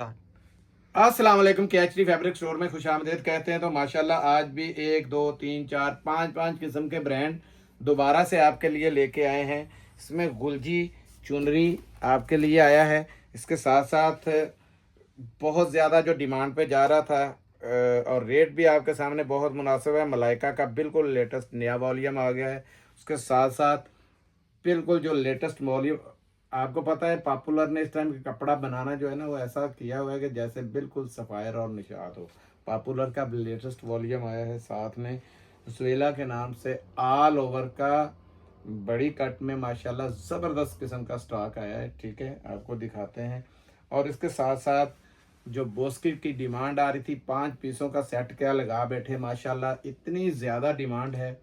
अस्सलाम वालेकुम। KHD fabric store में खुशामदीद कहते हैं। तो माशाल्लाह आज भी 1 2 3 4 5 किस्म के ब्रांड दोबारा से आपके लिए लेके आए हैं। इसमें गुलजी चुनरी आपके लिए आया है। इसके साथ साथ बहुत ज़्यादा जो डिमांड पे जा रहा था और रेट भी आपके सामने बहुत मुनासिब है। मलाइका का बिल्कुल लेटेस्ट नया वॉल्यूम आ गया है। उसके साथ साथ बिल्कुल जो लेटेस्ट वॉल्यूम, आपको पता है पॉपुलर ने इस टाइम कपड़ा बनाना जो है ना वो ऐसा किया हुआ है कि जैसे बिल्कुल सफ़ायर और निशात हो। पॉपुलर का लेटेस्ट वॉल्यूम आया है, साथ में सुएला के नाम से ऑल ओवर का बड़ी कट में माशाल्लाह ज़बरदस्त किस्म का स्टॉक आया है। ठीक है, आपको दिखाते हैं। और इसके साथ साथ जो बोस्किट की डिमांड आ रही थी 5 पीसों का सेट क्या लगा बैठे, माशाल्लाह इतनी ज़्यादा डिमांड है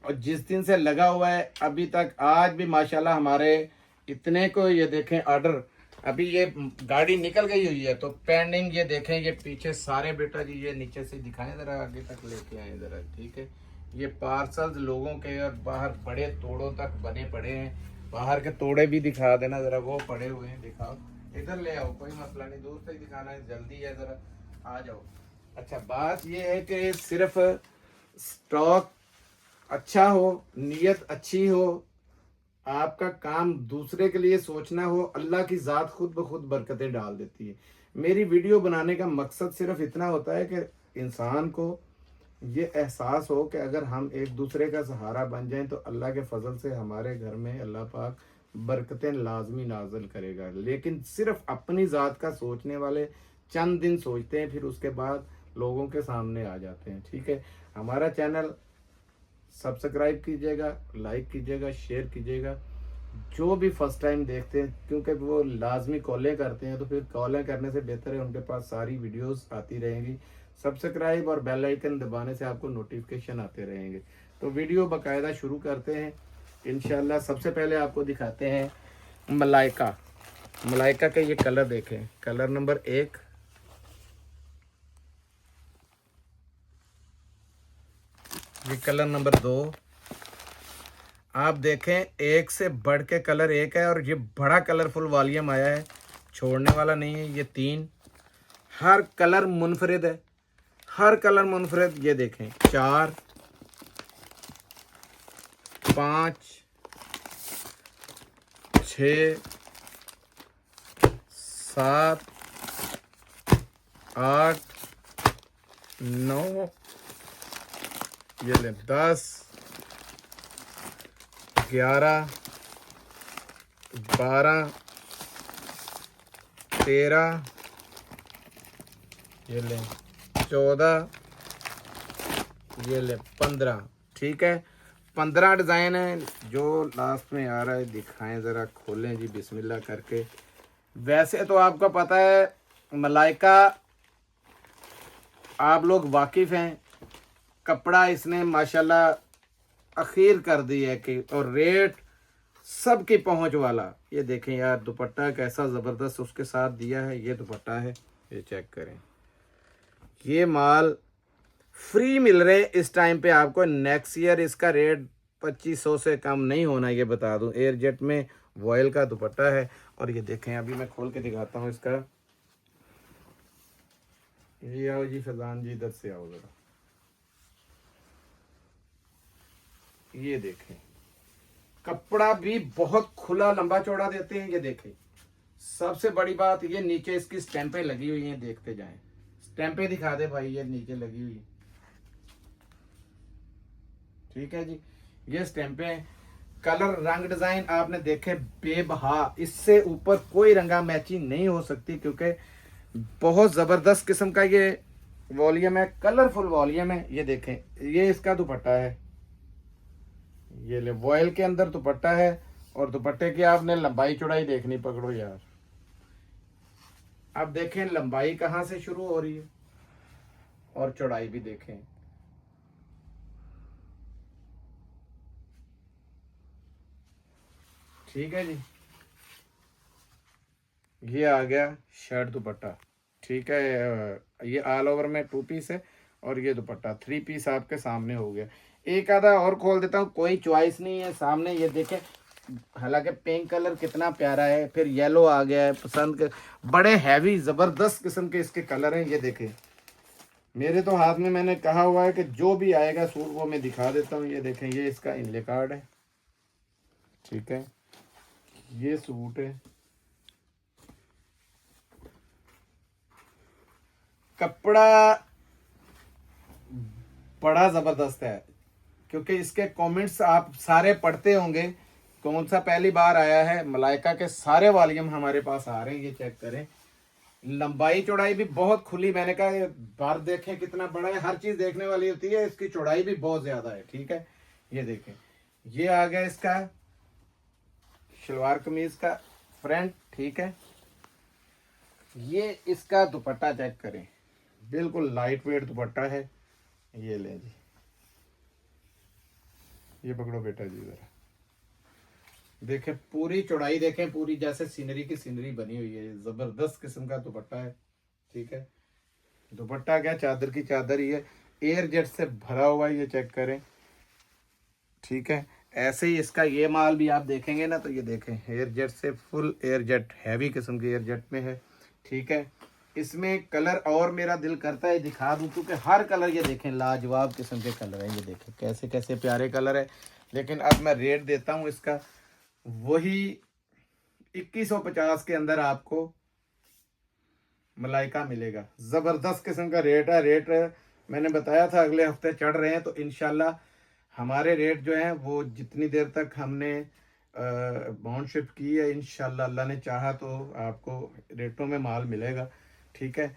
और जिस दिन से लगा हुआ है अभी तक आज भी माशाल्लाह हमारे इतने को ये देखें ऑर्डर। अभी ये गाड़ी निकल गई हुई है तो पेंडिंग ये देखें, ये पीछे सारे बेटा जी ये नीचे से दिखाएं जरा, आगे तक लेके आए जरा। ठीक है, ये पार्सल्स लोगों के और बाहर बड़े तोड़ों तक बने पड़े हैं। बाहर के तोड़े भी दिखा देना जरा, वो पड़े हुए हैं, दिखाओ। इधर ले आओ, कोई मसला नहीं, दूर से ही दिखाना है, जल्दी है, जरा आ जाओ। अच्छा, बात ये है कि सिर्फ स्टॉक अच्छा हो, नीयत अच्छी हो, आपका काम दूसरे के लिए सोचना हो, अल्लाह की ज़ात खुद ब खुद बरकतें डाल देती है। मेरी वीडियो बनाने का मकसद सिर्फ इतना होता है कि इंसान को ये एहसास हो कि अगर हम एक दूसरे का सहारा बन जाएं तो अल्लाह के फजल से हमारे घर में अल्लाह पाक बरकतें लाजमी नाजिल करेगा। लेकिन सिर्फ अपनी ज़ात का सोचने वाले चंद दिन सोचते हैं, फिर उसके बाद लोगों के सामने आ जाते हैं। ठीक है, हमारा चैनल सब्सक्राइब कीजिएगा, लाइक कीजिएगा, शेयर कीजिएगा। जो भी फर्स्ट टाइम देखते हैं, क्योंकि वो लाजमी कॉलें करते हैं, तो फिर कॉलें करने से बेहतर है उनके पास सारी वीडियोस आती रहेंगी। सब्सक्राइब और बेल आइकन दबाने से आपको नोटिफिकेशन आते रहेंगे। तो वीडियो बाकायदा शुरू करते हैं इंशाल्लाह। सबसे पहले आपको दिखाते हैं मलाइका। मलाइका के ये कलर देखें, कलर नंबर 1, ये कलर नंबर 2, आप देखें एक से बढ़ के कलर एक है और ये बड़ा कलरफुल वॉल्यूम आया है, छोड़ने वाला नहीं है। ये 3, हर कलर मुनफरिद है, हर कलर मुनफरिद। ये देखें 4 5 6 7 8 9, ये ले 10 11 12 13, ये ले 14, ये ले 15। ठीक है, 15 डिज़ाइन है। जो लास्ट में आ रहा है दिखाएं ज़रा, खोलें जी बिस्मिल्लाह करके। वैसे तो आपको पता है मलाइका, आप लोग वाकिफ़ हैं, कपड़ा इसने माशाल्लाह अखीर कर दी है कि, और रेट सबकी पहुंच वाला। ये देखें यार, दुपट्टा कैसा ज़बरदस्त उसके साथ दिया है। ये दुपट्टा है, ये चेक करें, ये माल फ्री मिल रहे इस टाइम पे आपको। नेक्स्ट ईयर इसका रेट 2500 से कम नहीं होना, ये बता दूं। एयर जेट में वॉयल का दुपट्टा है। और ये देखें, अभी मैं खोल के दिखाता हूँ इसका। ये आओ जी फैजान जी, इधर से आओ जरा, ये देखें, कपड़ा भी बहुत खुला लंबा चौड़ा देते हैं। ये देखें, सबसे बड़ी बात ये नीचे इसकी स्टैंपें लगी हुई हैं, देखते जाएं। स्टैंपें दिखा दे भाई, ये नीचे लगी हुई। ठीक है जी, ये स्टैंपें, कलर रंग डिजाइन आपने देखे बेबहा, इससे ऊपर कोई रंगा मैचिंग नहीं हो सकती, क्योंकि बहुत जबरदस्त किस्म का ये वॉल्यूम है, कलरफुल वॉल्यूम है। ये देखें, ये इसका दुपट्टा है, ये ले वॉयल के अंदर दुपट्टा है। और दुपट्टे की आपने लंबाई चौड़ाई देखनी, पकड़ो यार, अब देखें लंबाई कहाँ से शुरू हो रही है और चौड़ाई भी देखें। ठीक है जी, ये आ गया शर्ट दुपट्टा। ठीक है, ये ऑल ओवर में 2 पीस है और ये दुपट्टा 3 पीस आपके सामने हो गया। एक आधा और खोल देता हूँ, कोई चॉइस नहीं है सामने। ये देखें, हालांकि पिंक कलर कितना प्यारा है, फिर येलो आ गया है पसंद के, बड़े हैवी ज़बरदस्त किस्म के इसके कलर हैं। ये देखें मेरे तो हाथ में, मैंने कहा हुआ है कि जो भी आएगा सूट वो मैं दिखा देता हूँ। ये देखें ये इसका इनले कार्ड है, ठीक है, ये सूट है। कपड़ा बड़ा ज़बरदस्त है, क्योंकि इसके कमेंट्स आप सारे पढ़ते होंगे। कौन सा पहली बार आया है, मलाइका के सारे वॉल्यूम हमारे पास आ रहे हैं। ये चेक करें, लंबाई चौड़ाई भी बहुत खुली। मैंने कहा ये बार देखें कितना बड़ा है, हर चीज़ देखने वाली होती है। इसकी चौड़ाई भी बहुत ज़्यादा है, ठीक है। ये देखें, ये आ गया इसका शलवार कमीज का फ्रंट, ठीक है। ये इसका दुपट्टा चेक करें, बिल्कुल लाइट वेट दुपट्टा है। ये लें जी, ये पकड़ो बेटा जी जरा, देखें पूरी चौड़ाई देखें, पूरी जैसे सीनरी की सीनरी बनी हुई है। जबरदस्त किस्म का दुपट्टा है, ठीक है। दुपट्टा क्या, चादर की चादर ही है, एयर जेट से भरा हुआ है। ये चेक करें, ठीक है। ऐसे ही इसका ये माल भी आप देखेंगे ना, तो ये देखें एयर जेट से, फुल एयर जेट, हैवी किस्म के एयर जेट में है, ठीक है। इसमें कलर और मेरा दिल करता है दिखा दूं, क्योंकि हर कलर ये देखें लाजवाब किस्म के कलर है। ये देखें कैसे कैसे प्यारे कलर है। लेकिन अब मैं रेट देता हूँ इसका, वही 2150 के अंदर आपको मलाइका मिलेगा। ज़बरदस्त किस्म का रेट है। रेट मैंने बताया था अगले हफ्ते चढ़ रहे हैं, तो इंशाल्लाह हमारे रेट जो हैं वो जितनी देर तक हमने बाउंड शिप की है, इंशाल्लाह अल्लाह ने चाहा तो आपको रेटों में माल मिलेगा, ठीक है।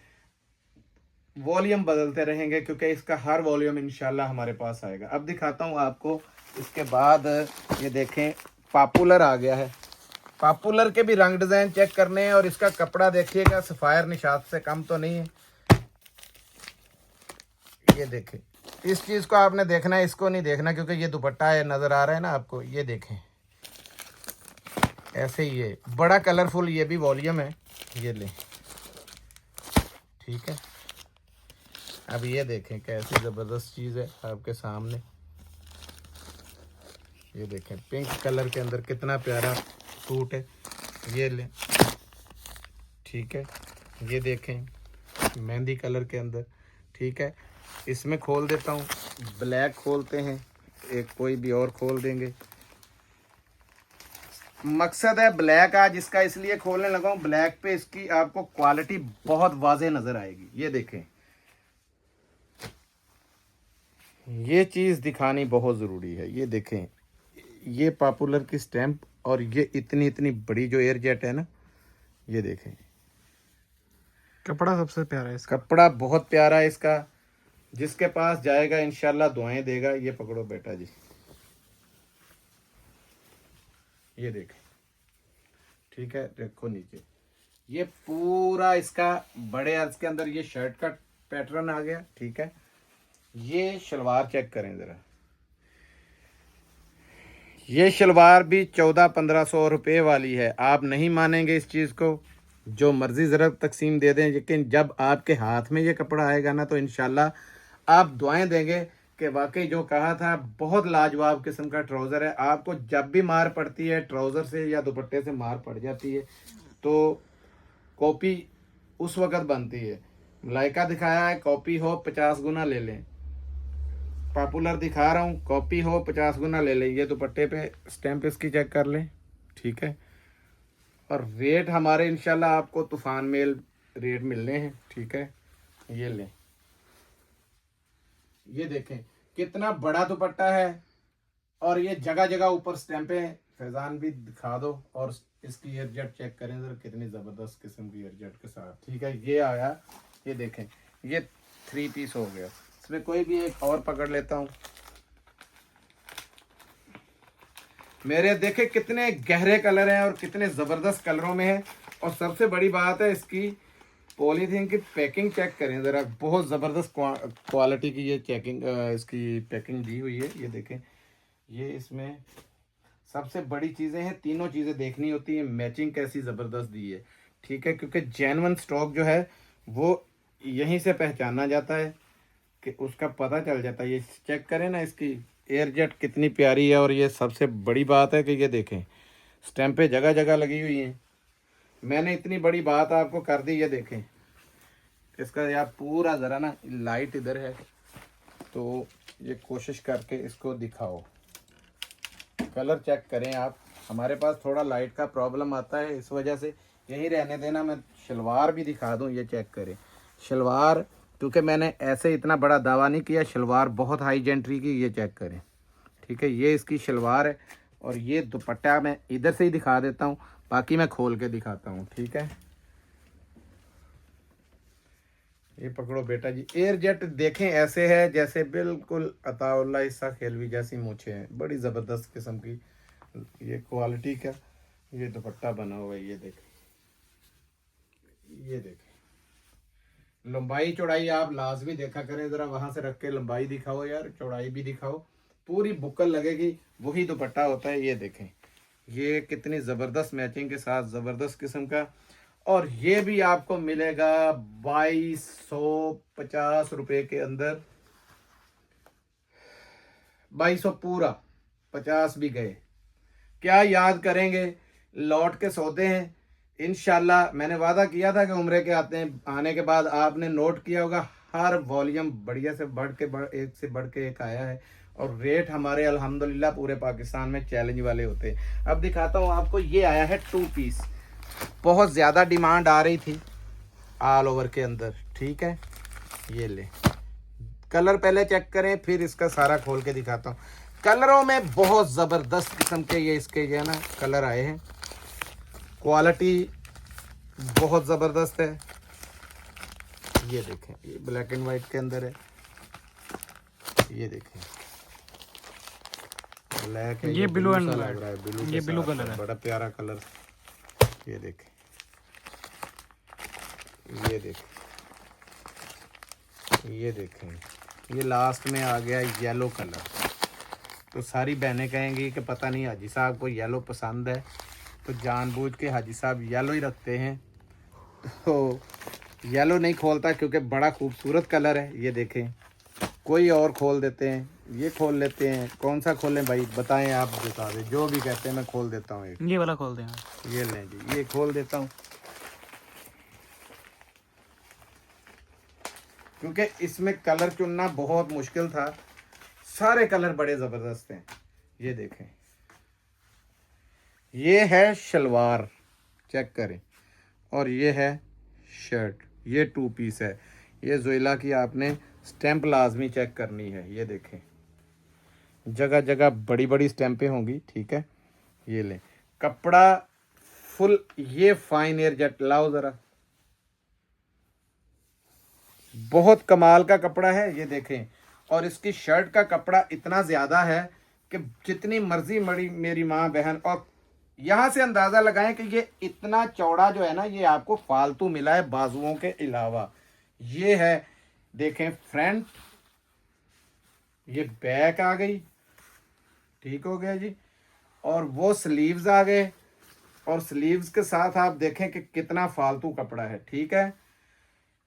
वॉल्यूम बदलते रहेंगे, क्योंकि इसका हर वॉल्यूम इंशाल्लाह हमारे पास आएगा। अब दिखाता हूँ आपको इसके बाद। ये देखें पॉपुलर आ गया है, पॉपुलर के भी रंग डिज़ाइन चेक करने हैं। और इसका कपड़ा देखिएगा, सफ़ायर निशात से कम तो नहीं है। ये देखें, इस चीज़ को आपने देखना है, इसको नहीं देखना, क्योंकि ये दुपट्टा है, नज़र आ रहा है ना आपको। ये देखें ऐसे ही ये बड़ा कलरफुल, ये भी वॉल्यूम है। ये लें, ठीक है। अब ये देखें कैसी ज़बरदस्त चीज़ है आपके सामने। ये देखें पिंक कलर के अंदर कितना प्यारा सूट है। ये लें, ठीक है। ये देखें मेहंदी कलर के अंदर, ठीक है। इसमें खोल देता हूँ, ब्लैक खोलते हैं, एक कोई भी और खोल देंगे। मकसद है ब्लैक आज इसका इसलिए खोलने लगा हूँ, ब्लैक पे इसकी आपको क्वालिटी बहुत वाज़ेह नज़र आएगी। ये देखें, ये चीज़ दिखानी बहुत ज़रूरी है। ये देखें, ये पॉपुलर की स्टैंप, और ये इतनी इतनी बड़ी जो एयर जेट है ना, ये देखें। कपड़ा सबसे प्यारा है इसका, कपड़ा बहुत प्यारा है इसका। जिसके पास जाएगा इंशाल्लाह दुआएं देगा। ये पकड़ो बेटा जी, ये देखें, ठीक है। देखो नीचे, ये पूरा इसका बड़े अर्ज के अंदर ये शर्ट का पैटर्न आ गया, ठीक है। ये शलवार चेक करें ज़रा, ये शलवार भी 1400-1500 रुपये वाली है। आप नहीं मानेंगे इस चीज़ को, जो मर्ज़ी ज़रा तकसीम दे दें, लेकिन जब आपके हाथ में ये कपड़ा आएगा ना, तो इंशाल्लाह आप दुआएं देंगे कि वाकई जो कहा था, बहुत लाजवाब किस्म का ट्राउज़र है। आपको जब भी मार पड़ती है ट्राउज़र से या दुपट्टे से मार पड़ जाती है, तो कॉपी उस वक़्त बनती है। मलाइका दिखाया है कॉपी हो 50 गुना ले लें, पॉपुलर दिखा रहा हूँ कॉपी हो 50 गुना ले लें। ये दुपट्टे पे स्टैंप इसकी चेक कर लें, ठीक है। और रेट हमारे इंशाल्लाह आपको तूफ़ान मेल रेट मिलने हैं, ठीक है। ये लें, ये देखें कितना बड़ा दुपट्टा है, और ये जगह जगह ऊपर स्टैंपें हैं। फैज़ान भी दिखा दो, और इसकी एयरजेट चेक करें ज़रा, कितनी ज़बरदस्त किस्म की एयरजेट के साथ, ठीक है। ये आया, ये देखें, ये 3 पीस हो गया। इसमें कोई भी एक और पकड़ लेता हूँ। मेरे देखे कितने गहरे कलर हैं और कितने ज़बरदस्त कलरों में है। और सबसे बड़ी बात है इसकी पॉलीथीन की पैकिंग चेक करें ज़रा, बहुत ज़बरदस्त क्वालिटी की ये चेकिंग इसकी पैकिंग दी हुई है। ये देखें, ये इसमें सबसे बड़ी चीज़ें हैं, तीनों चीज़ें देखनी होती है, मैचिंग कैसी ज़बरदस्त दी है, ठीक है। क्योंकि जेन्युइन स्टॉक जो है वो यहीं से पहचाना जाता है, कि उसका पता चल जाता है। ये चेक करें ना, इसकी एयर जेट कितनी प्यारी है। और ये सबसे बड़ी बात है कि ये देखें स्टैंपें जगह जगह लगी हुई हैं। मैंने इतनी बड़ी बात आपको कर दी, ये देखें इसका यार पूरा ज़रा ना लाइट इधर है तो ये कोशिश करके इसको दिखाओ, कलर चेक करें आप। हमारे पास थोड़ा लाइट का प्रॉब्लम आता है, इस वजह से यहीं रहने देना। मैं शलवार भी दिखा दूं, ये चेक करें शलवार, क्योंकि मैंने ऐसे इतना बड़ा दावा नहीं किया। शलवार बहुत हाई जेंट्री की, ये चेक करें, ठीक है। ये इसकी शलवार है और ये दुपट्टा मैं इधर से ही दिखा देता हूँ, बाकी मैं खोल के दिखाता हूँ, ठीक है। ये पकड़ो बेटा जी, एयर जेट देखें ऐसे है जैसे बिल्कुल अताउल्ला ईसा खेलवी जैसी मूछें हैं, बड़ी ज़बरदस्त किस्म की ये क्वालिटी का ये दुपट्टा बना हुआ है। ये देखें, ये देखें लंबाई चौड़ाई आप लाजमी देखा करें, ज़रा वहाँ से रख के लंबाई दिखाओ यार, चौड़ाई भी दिखाओ, पूरी बुक्कल लगेगी, वही दुपट्टा होता है। ये देखें ये कितनी ज़बरदस्त मैचिंग के साथ, ज़बरदस्त किस्म का। और ये भी आपको मिलेगा 2250 रुपये के अंदर, 2200 पूरा, 50 भी गए, क्या याद करेंगे। लौट के सौदे हैं इंशाल्लाह। मैंने वादा किया था कि उम्रे के आने के बाद आपने नोट किया होगा, हर वॉल्यूम बढ़िया से बढ़ के एक से बढ़ के एक आया है। और रेट हमारे अल्हम्दुलिल्लाह पूरे पाकिस्तान में चैलेंज वाले होते हैं। अब दिखाता हूँ आपको, ये आया है 2 पीस, बहुत ज़्यादा डिमांड आ रही थी ऑल ओवर के अंदर, ठीक है। ये ले, कलर पहले चेक करें फिर इसका सारा खोल के दिखाता हूँ। कलरों में बहुत ज़बरदस्त किस्म के ये इसके जो है ना कलर आए हैं, क्वालिटी बहुत ज़बरदस्त है। ये देखें ये ब्लैक एंड वाइट के अंदर है, ये देखें ब्लैक है, ये ब्लू एंड लग रहा है, ब्लू, ये ब्लू कलर है, बड़ा प्यारा कलर। ये देखें, ये देखें, ये देखें, ये लास्ट में आ गया येलो कलर। तो सारी बहनें कहेंगी कि पता नहीं हाजी साहब को येलो पसंद है, तो जानबूझ के हाजी साहब येलो ही रखते हैं। तो येलो नहीं खोलता क्योंकि बड़ा खूबसूरत कलर है। ये देखें, कोई और खोल देते हैं, ये खोल लेते हैं, कौन सा खोलें भाई बताएं, आप बता दें, जो भी कहते हैं मैं खोल देता हूँ। एक ये वाला खोल दें, ये लें जी, ये खोल देता हूँ क्योंकि इसमें कलर चुनना बहुत मुश्किल था, सारे कलर बड़े ज़बरदस्त हैं। ये देखें, ये है शलवार, चेक करें, और ये है शर्ट, ये 2 पीस है। ये जोइला की आपने स्टैंप लाजमी चेक करनी है। ये देखें जगह जगह बड़ी बड़ी स्टैंपें होंगी, ठीक है। ये लें, कपड़ा फुल, ये फाइन एयर जेट, लाओ ज़रा, बहुत कमाल का कपड़ा है। ये देखें, और इसकी शर्ट का कपड़ा इतना ज़्यादा है कि जितनी मर्जी मेरी माँ बहन, और यहाँ से अंदाज़ा लगाएं कि ये इतना चौड़ा जो है ना, ये आपको फालतू मिला है बाजुओं के अलावा। ये है देखें फ्रंट, ये बैक आ गई, ठीक हो गया जी, और वो स्लीव्स आ गए, और स्लीव्स के साथ आप देखें कि कितना फालतू कपड़ा है, ठीक है।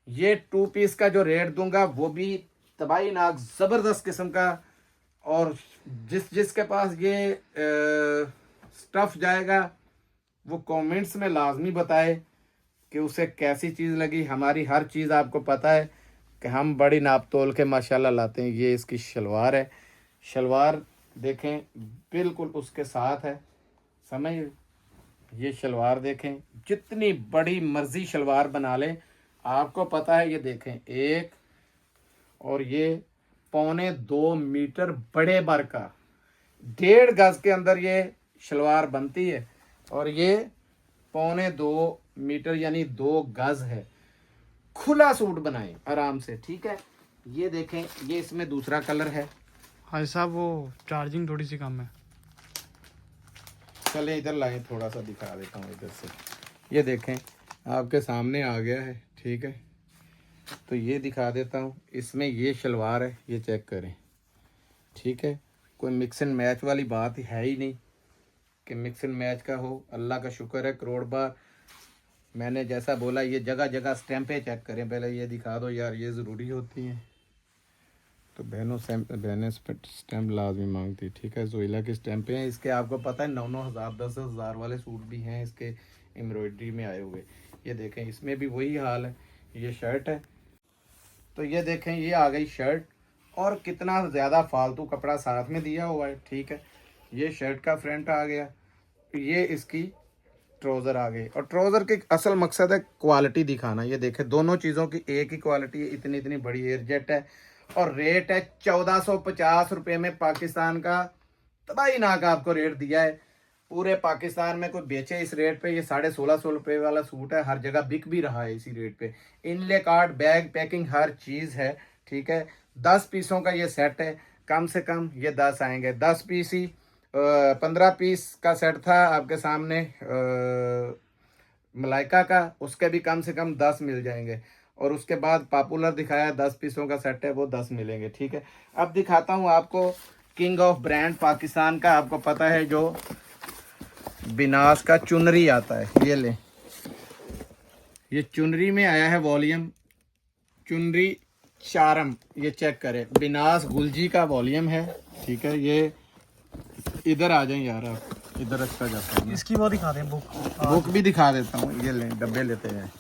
ये 2 पीस का जो रेट दूंगा वो भी तबाही नाक ज़बरदस्त किस्म का। और जिसके पास ये स्टफ़ जाएगा वो कमेंट्स में लाजमी बताए कि उसे कैसी चीज़ लगी। हमारी हर चीज़ आपको पता है कि हम बड़ी नाप तोल के माशाल्लाह लाते हैं। ये इसकी शलवार है, शलवार देखें बिल्कुल उसके साथ है, समझ। ये शलवार देखें, जितनी बड़ी मर्जी शलवार बना लें, आपको पता है। ये देखें एक, और ये 1.25 मीटर बड़े बर का, 1.5 गज के अंदर ये शलवार बनती है, और ये 1.25 मीटर यानी 2 गज है। खुला सूट बनाएं आराम से, ठीक है। ये देखें, ये इसमें दूसरा कलर है। हाजी साहब वो चार्जिंग थोड़ी सी कम है, चले इधर लाएं, थोड़ा सा दिखा देता हूँ इधर से। ये देखें आपके सामने आ गया है, ठीक है। तो ये दिखा देता हूँ, इसमें ये शलवार है, ये चेक करें, ठीक है। कोई मिक्स एंड मैच वाली बात है ही नहीं कि मिक्स एंड मैच का हो, अल्लाह का शुक्र है करोड़ बार। मैंने जैसा बोला, ये जगह जगह स्टैंपें चेक करें, पहले ये दिखा दो यार, ये ज़रूरी होती हैं। तो बहनें स्टैम्प लाजमी मांगती, ठीक है। जोइला के स्टैम्प हैं इसके, आपको पता है 9-9 हज़ार 10-10 हज़ार वाले सूट भी हैं इसके एम्ब्रॉयडरी में आए हुए। ये देखें इसमें भी वही हाल है। ये शर्ट है, तो ये देखें ये आ गई शर्ट, और कितना ज़्यादा फालतू कपड़ा साथ में दिया हुआ है, ठीक है। ये शर्ट का फ्रंट आ गया, ये इसकी ट्राउज़र आ गए। और ट्राउज़र के असल मकसद है क्वालिटी दिखाना। ये देखें दोनों चीज़ों की एक ही क्वालिटी है, इतनी इतनी बड़ी एयरजेट है, और रेट है 1450 रुपये में। पाकिस्तान का तबाही नाक आपको रेट दिया है। पूरे पाकिस्तान में कोई बेचे इस रेट पे? ये 1650 रुपये वाला सूट है, हर जगह बिक भी रहा है इसी रेट पे। इनले कार्ड, बैग, पैकिंग, हर चीज़ है, ठीक है। 10 पीसों का ये सेट है, कम से कम ये 10 आएंगे। 10 पीस ही 15 पीस का सेट था आपके सामने मलाइका का, उसके भी कम से कम 10 मिल जाएंगे। और उसके बाद पॉपुलर दिखाया 10 पीसों का सेट है, वो 10 मिलेंगे, ठीक है। अब दिखाता हूँ आपको किंग ऑफ ब्रांड पाकिस्तान का, आपको पता है जो बिनास का चुनरी आता है। ये ले, ये चुनरी में आया है वॉल्यूम, चुनरी चारम, ये चेक करें, बिनास गुलजी का वॉल्यूम है, ठीक है। ये इधर आ जाएं यार, आप इधर रखता जाता है। इसकी वो दिखा दें बुक। बुक भी दिखा देता हूँ, ये लें, डब्बे लेते हैं।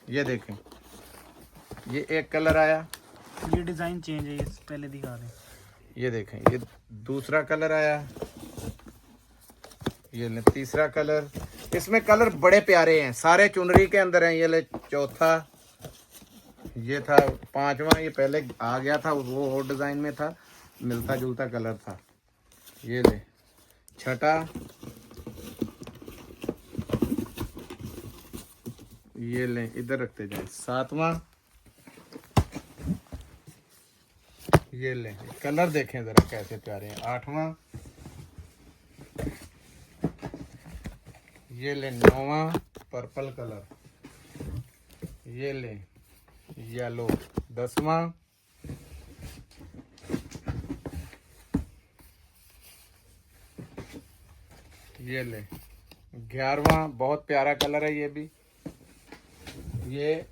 ये देखें, ये एक कलर आया, ये डिज़ाइन चेंज है, ये पहले दिखा दें। ये देखें, ये दूसरा कलर आया, ये ले तीसरा कलर। इसमें कलर बड़े प्यारे हैं, सारे चुनरी के अंदर हैं। ये ले चौथा, ये था पांचवा, ये पहले आ गया था, वो और डिज़ाइन में था, मिलता जुलता कलर था। ये ले छठा, ये ले इधर रखते जाए, सातवां, ये ले कलर देखें ज़रा कैसे प्यारे हैं, आठवां, ये ले नौवां पर्पल कलर, ये ले येलो, 10वां, ये ले 11वां, बहुत प्यारा कलर है ये भी, ये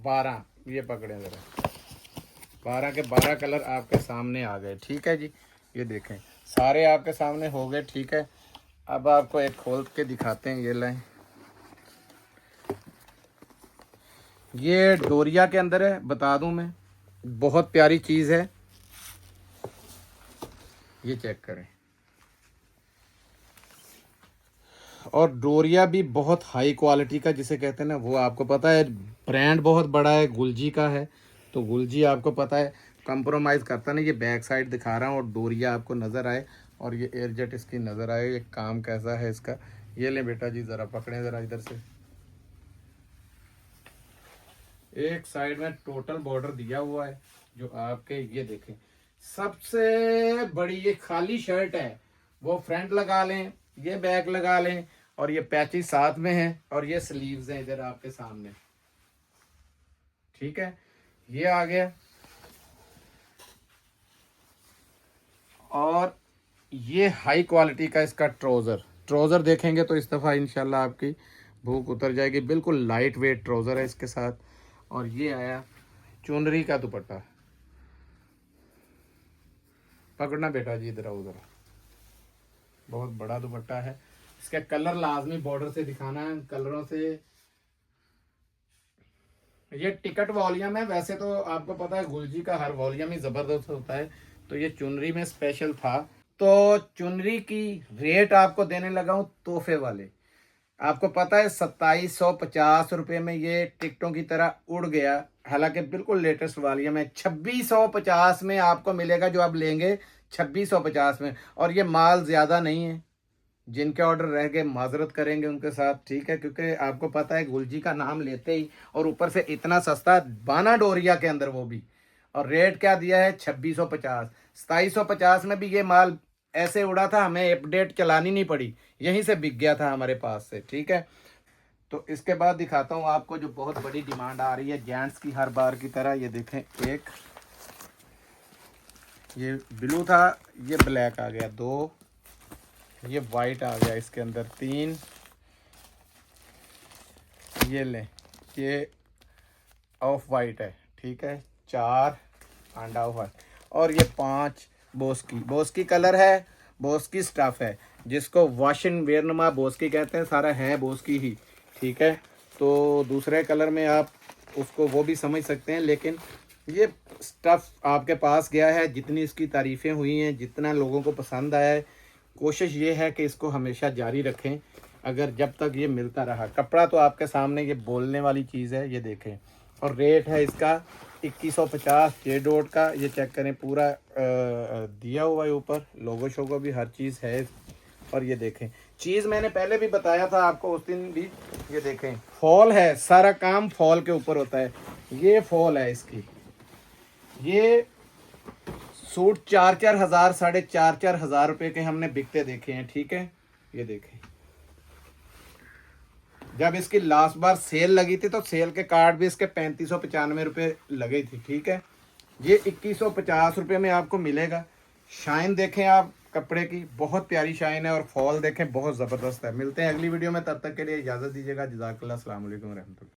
12, ये पकड़े ज़रा, 12 के 12 कलर आपके सामने आ गए, ठीक है जी। ये देखें सारे आपके सामने हो गए, ठीक है। अब आपको एक खोल के दिखाते हैं, ये लाएं, ये डोरिया के अंदर है, बता दूं मैं, बहुत प्यारी चीज़ है। ये चेक करें, और डोरिया भी बहुत हाई क्वालिटी का जिसे कहते हैं ना, वो आपको पता है ब्रांड बहुत बड़ा है, गुलजी का है। तो गुलजी आपको पता है कंप्रोमाइज़ करता नहीं। ये बैक साइड दिखा रहा हूँ, और डोरिया आपको नज़र आए, और ये एयरजेट इसकी नज़र आए, ये काम कैसा है इसका। ये लें बेटा जी, ज़रा पकड़ें ज़रा इधर से। एक साइड में टोटल बॉर्डर दिया हुआ है जो आपके, ये देखें सबसे बड़ी ये खाली शर्ट है, वो फ्रंट लगा लें, ये बैक लगा लें, और ये पैचेस साथ में है, और ये स्लीव्स हैं इधर आपके सामने, ठीक है। ये आ गया, और ये हाई क्वालिटी का इसका ट्राउज़र देखेंगे तो इस दफ़ा इंशाल्लाह आपकी भूख उतर जाएगी। बिल्कुल लाइट वेट ट्राउज़र है इसके साथ। और ये आया चुनरी का दुपट्टा, पकड़ना बेटा जी, इधर आओ ज़रा, बहुत बड़ा दुपट्टा है। इसका कलर लाजमी बॉर्डर से दिखाना है, कलरों से। ये टिकट वॉल्यूम है, वैसे तो आपको पता है गुलजी का हर वॉल्यूम ही ज़बरदस्त होता है, तो ये चुनरी में स्पेशल था। तो चुनरी की रेट आपको देने लगा हूँ तोहफे वाले। आपको पता है 2750 रुपये में ये टिकटों की तरह उड़ गया, हालांकि बिल्कुल लेटेस्ट वॉल्यूम है। 2650 में आपको मिलेगा, जो आप लेंगे 2650 में। और ये माल ज़्यादा नहीं है, जिनके ऑर्डर रह गए माजरत करेंगे उनके साथ, ठीक है। क्योंकि आपको पता है गुलजी का नाम लेते ही, और ऊपर से इतना सस्ता, बाना डोरिया के अंदर वो भी, और रेट क्या दिया है 2650। 2750 में भी ये माल ऐसे उड़ा था, हमें अपडेट चलानी नहीं पड़ी, यहीं से बिक गया था हमारे पास से, ठीक है। तो इसके बाद दिखाता हूँ आपको जो बहुत बड़ी डिमांड आ रही है जेंट्स की, हर बार की तरह। ये देखें, एक ये ब्लू था, ये ब्लैक आ गया, 2, ये वाइट आ गया इसके अंदर, 3, ये लें, ये ऑफ वाइट है, ठीक है, 4 आंडा हुआ है और ये 5 बोस्की कलर है, बोस्की स्टफ है जिसको वाशिंग वेयरनुमा बोस्की कहते हैं, सारा है बोस्की ही, ठीक है। तो दूसरे कलर में आप उसको वो भी समझ सकते हैं, लेकिन ये स्टफ़ आपके पास गया है, जितनी इसकी तारीफ़ें हुई हैं, जितना लोगों को पसंद आया है, कोशिश ये है कि इसको हमेशा जारी रखें अगर जब तक ये मिलता रहा। कपड़ा तो आपके सामने, ये बोलने वाली चीज़ है, ये देखें। और रेट है इसका 2150 जे डॉट का, ये चेक करें पूरा दिया हुआ है ऊपर, लोगो शोगो भी हर चीज़ है। और ये देखें, चीज़ मैंने पहले भी बताया था आपको उस दिन भी, ये देखें फॉल है, सारा काम फॉल के ऊपर होता है, ये फॉल है इसकी। ये सूट 4-4 हज़ार, 4.5 हज़ार रुपये के हमने बिकते देखे हैं, ठीक है। ये देखें, जब इसकी लास्ट बार सेल लगी थी तो सेल के कार्ड भी इसके 3595 रुपये लगे थी, ठीक है। ये 2150 रुपये में आपको मिलेगा। शाइन देखें आप कपड़े की, बहुत प्यारी शाइन है, और फॉल देखें बहुत ज़बरदस्त है। मिलते हैं अगली वीडियो में, तब तक के लिए इजाज़त दीजिएगा। जज़ाकल्लाह, अस्सलाम वालेकुम रहमतुल्लाह।